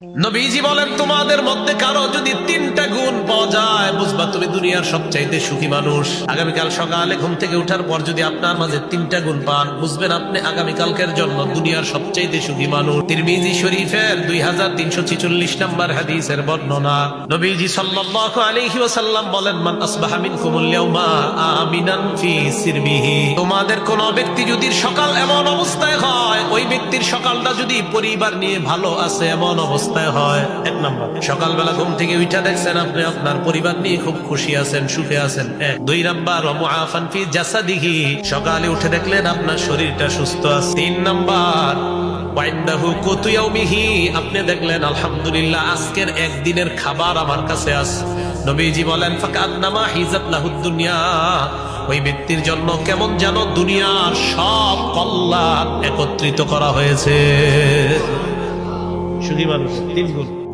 নবীজি বলেন, তোমাদের মধ্যে কারো যদি তিনটা গুণ পাওয়া যায়, বুঝবা তুমি দুনিয়ার সবচাইতে সুখী মানুষ। আগামীকাল সকালে ঘুম থেকে ওঠার পর যদি আপনার মাঝে তিনটা গুণ পান, বুঝবেন আপনি আগামীকালকের জন্য দুনিয়ার সবচাইতে সুখী মানুষ। তিরমিজি শরীফের 2346 নম্বর হাদিসের বর্ণনা। নবীজি সাল্লাল্লাহু আলাইহি ওয়াসাল্লাম বলেন, মান আসবাহা মিনকুমুল ইয়াউমা আমিনান ফি সিরবিহি। তোমাদের কোন ব্যক্তি যদি সকাল এমন অবস্থায় হয়, ওই ব্যক্তির সকালটা যদি পরিবার নিয়ে ভালো আছে এমন অবস্থায় হয়। এক নম্বর, সকালবেলা ঘুম থেকে উঠে দেখছেন আপনি আপনার পরিবার নিয়ে খুব খুশি আছেন, সুখে আছেন। এক। দুই নম্বর, মুআফান ফি জাসাদিহি, সকালে উঠে দেখলেন আপনার শরীরটা সুস্থ আছে। তিন নম্বর, ওয়াইন্দাহু কুতু ইয়াউমিহি, আপনি দেখলেন আলহামদুলিল্লাহ আজকের একদিনের খাবার আমার কাছে আছে। নবীজি বলেন, ফাকান্নামা হিজাত লাহুদ দুনিয়া, ওই ব্যক্তির জন্য কেমন যেন দুনিয়ার সব কল্যাণ একত্রিত করা হয়েছে। সুখী মানুষ তিন গুণ।